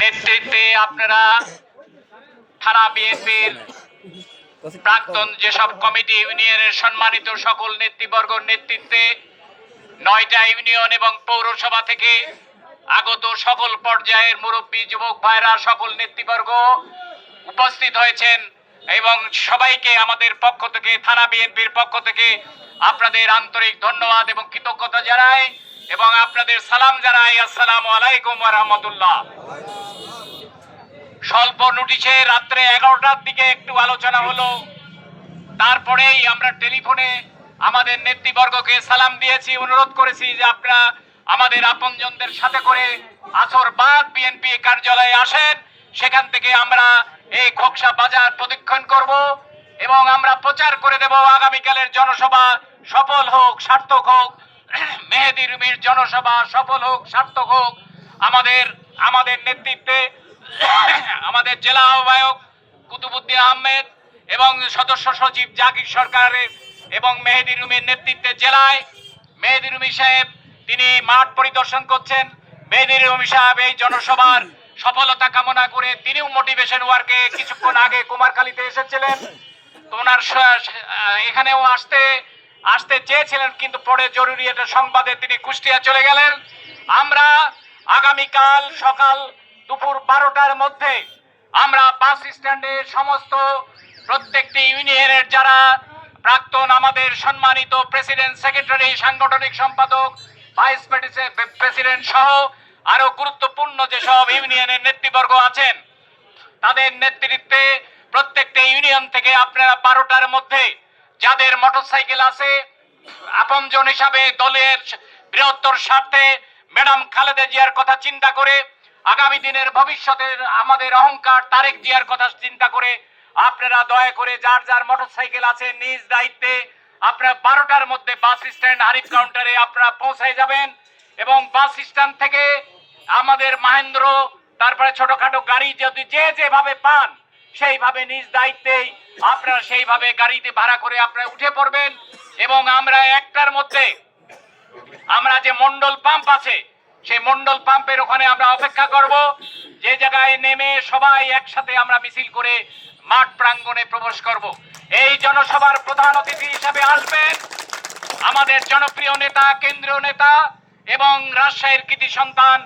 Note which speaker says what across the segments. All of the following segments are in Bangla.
Speaker 1: নেতৃত্বে আপনারা থানা বিএনপির প্রাক্তন যেসব কমিটি ইউনিয়নের সম্মানিত সকল নেতৃবর্গের নেতৃত্বে 9টা ইউনিয়ন এবং পৌরসভা থেকে আগত সকল পর্যায়ের মুরব্বী যুবক ভাইরা সকল নেতৃবর্গ উপস্থিত হয়েছেন এবং সবাইকে আমাদের পক্ষ থেকে থানা বিএনপির পক্ষ থেকে আপনাদের আন্তরিক ধন্যবাদ এবং কৃতজ্ঞতা জানাই এবং আপনাদের সালাম জানাই। আসসালামু আলাইকুম ওয়া রাহমাতুল্লাহ। স্বল্প নোটিশে রাত্রে 11টার দিকে একটু আলোচনা হলো, তারপরেই আমরা টেলিফোনে আমাদের নেতৃবর্গকে সালাম দিয়েছি, অনুরোধ করেছি যে আপনারা আমাদের আপনজনদের সাথে করে আসর বাদ বিএনপি কার্যালয়ে আসেন, সেখান থেকে আমরা এই খোকসা বাজার প্রদক্ষিণ করব এবং আমরা প্রচার করে দেব আগামীকালের জনসভা সফল হোক, সার্থক হোক। মেহেদী রুমির জনসভা সফল হোক, সার্থক হোক। আমাদের নেতৃত্বে আমাদের জেলা আহ্বায়ক কুতুবুদ্দিন আহমেদ এবং সদস্য সচিব জাকির সরকারের এবং মেহেদী রুমির নেতৃত্বে জেলায় মেহেদী রুমি সাহেব তিনি মাঠ পরিদর্শন করছেন। মেহেদী রুমি সাহেব এই জনসভার সফলতা কামনা করে তিনিও মোটিভেশন ওয়ার্কে কিছুক্ষণ আগে কুমারখালীতে এসেছিলেন। ওনার এখানেও আসতে চেয়েছিলেন, কিন্তু পরে জরুরি একটা সংবাদে তিনি কুষ্টিয়া চলে গেলেন। আমরা আগামীকাল সকাল দুপুর 12টার মধ্যে আমরা বাস স্ট্যান্ডে সমস্ত প্রত্যেকটি ইউনিয়নের যারা প্রাক্তন আমাদের সম্মানিত প্রেসিডেন্ট, সেক্রেটারি, সাংগঠনিক সম্পাদক, ভাইস প্রেসিডেন্ট সহ আরো গুরুত্বপূর্ণ যেসব ইউনিয়নের নেতৃবর্গ আছেন তাদের নেতৃত্বে প্রত্যেকটা ইউনিয়ন থেকে আপনারা 12টার মধ্যে যাদের মোটরসাইকেল আছে আপনজন হিসাবে দলের বৃহত্তর স্বার্থে ম্যাডাম খালেদা জিয়ার কথা চিন্তা করে আগামী দিনের ভবিষ্যতের আমাদের অহংকার তারেক জিয়ার কথা চিন্তা করে আপনারা দয়া করে যার যার মোটরসাইকেল আছে নিজ দায়িত্বে আপনারা 12টার মধ্যে বাস স্ট্যান্ড হারিফ কাউন্টারে আপনারা পৌঁছায় যাবেন এবং বাস স্ট্যান্ড থেকে আমাদের মহেন্দ্র তারপরে ছোটখাটো গাড়ি যদি যেভাবে পান সেইভাবে নিজ দায়িত্বেই আপনারা সেইভাবে গাড়িতে ভাড়া করে আপনারা উঠে পড়বেন এবং আমরা 1টার মধ্যে আমরা যে মন্ডল পাম্প আছে সেই মন্ডল পাম্পের ওখানে আমরা অপেক্ষা করব, যে জায়গায় নেমে সবাই একসাথে আমরা মিছিল করে মাঠ প্রাঙ্গণে প্রবেশ করব। এই জনসভার প্রধান অতিথি হিসেবে আসবেন আমাদের জনপ্রিয় নেতা, কেন্দ্রীয় নেতা এবং রাজশাহীর কৃতি সন্তান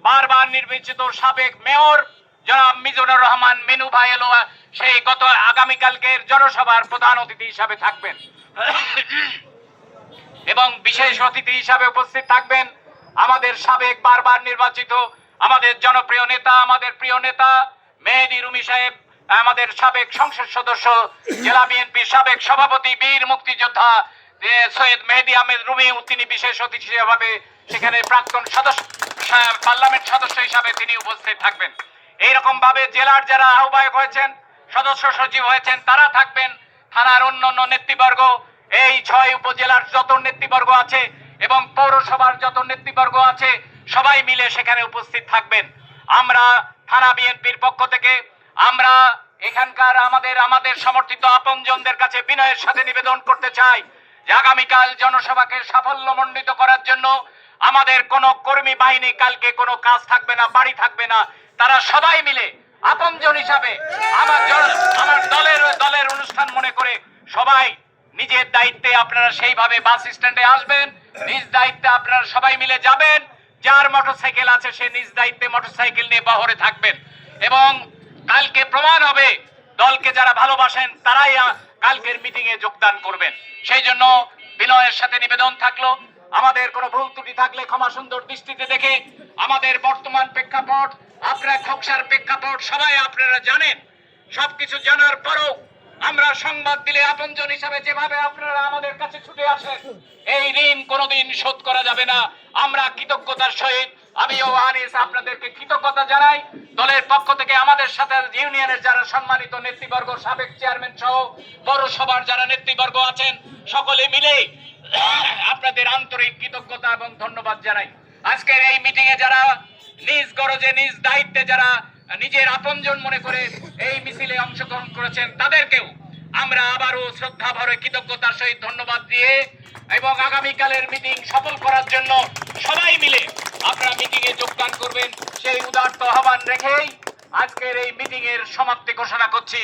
Speaker 1: বারবার নির্বাচিত সাবেক মেয়র জনাব মিজানুর রহমান মিনু ভাই এলো সেই গত আগামীকালকের জনসভার প্রধান অতিথি হিসাবে থাকবেন এবং বিশেষ অতিথি হিসাবে উপস্থিত থাকবেন আমাদের সাবেক বারবার নির্বাচিত আমাদের জনপ্রিয় নেতা, আমাদের প্রিয় নেতা মেহেদী রুমি সাহেব, আমাদের সাবেক সংসদ সদস্য, জেলা বিএনপির সাবেক সভাপতি, বীর মুক্তিযোদ্ধা সৈয়দ মেহেদী আহমেদ রুমি, তিনি বিশেষ অতিথি হিসেবে সেখানে প্রাক্তন সদস্য পার্লামেন্ট সদস্য হিসাবে তিনি উপস্থিত থাকবেন। এইরকম ভাবে জেলার যারা আহ্বায়ক হয়েছেন, সদস্য সচিব হয়েছেন তারা থাকবেন, থানার অন্যান্য নেতৃবর্গ, এই 6 উপজেলার যত নেতৃবর্গ আছে এবং পৌরসভার যত নেতৃবর্গ আছে সবাই মিলে সেখানে উপস্থিত থাকবেন। আমরা থানা বিএনপির পক্ষ থেকে আমরা এখানকার আমাদের সমর্থিত আপনজনদের কাছে বিনয়ের সাথে নিবেদন করতে চাই যে আগামীকাল জনসভাকে সাফল্যমণ্ডিত করার জন্য আমাদের কোন কর্মী বাহিনী কালকে কোনো কাজ থাকবে না, বাড়ি থাকবে না, তারা সবাই মিলে আপনজন হিসাবে আমার দলের অনুষ্ঠান মনে করে সবাই নিজের দায়িত্বে আপনারা সেইভাবে বাস স্ট্যান্ডে আসবেন, নিজ দায়িত্বে আপনারা সবাই মিলে যাবেন। যার মোটরসাইকেল আছে সে নিজ দায়িত্বে মোটরসাইকেল নিয়ে বহরে থাকবেন এবং কালকে প্রমাণ হবে দলকে যারা ভালোবাসেন তারাই কালকের মিটিং এ যোগদান করবেন। সেই জন্য বিনয়ের সাথে নিবেদন থাকলো আমাদের কোনো ভুল ত্রুটি থাকলে ক্ষমা সুন্দর দৃষ্টিতে দেখে আমাদের বর্তমান প্রেক্ষাপট, আপনারা খোকসার প্রেক্ষাপট সবাই আপনারা জানেন। সবকিছু জানার পরও আমরা সংবাদ দিলে আপনজন হিসাবে যেভাবে আপনারা আমাদের কাছে ছুটে আসেন এই ঋণ কোনোদিন শোধ করা যাবে না। আমরা কৃতজ্ঞতার সহিত আমিও আনিস আপনাদেরকে কৃতজ্ঞতা জানাই। দলের পক্ষ থেকে আমাদের সাথে ইউনিয়নের যারা সম্মানিত নেতৃবর্গ, সাবেক চেয়ারম্যান সহ পৌরসভার যারা নেতৃবর্গ আছেন সকলে মিলে আপনাদের আন্তরিক কৃতজ্ঞতা এবং ধন্যবাদ জানাই। আজকের এই মিটিং এ যারা নিজ গরজে নিজ দায়িত্বে যারা নিজের আপনজন মনে করে এই মিছিলে অংশগ্রহণ করেছেন তাদেরকেও আমরা আবারও শ্রদ্ধা ভরে কৃতজ্ঞতার সহিত ধন্যবাদ দিয়ে এবং আগামীকালের মিটিং সফল করার জন্য সবাই মিলে আপনারা মিটিং এ যোগদান করবেন সেই উদাত্ত আহ্বান রেখেই আজকের এই মিটিং এর সমাপ্তি ঘোষণা করছি।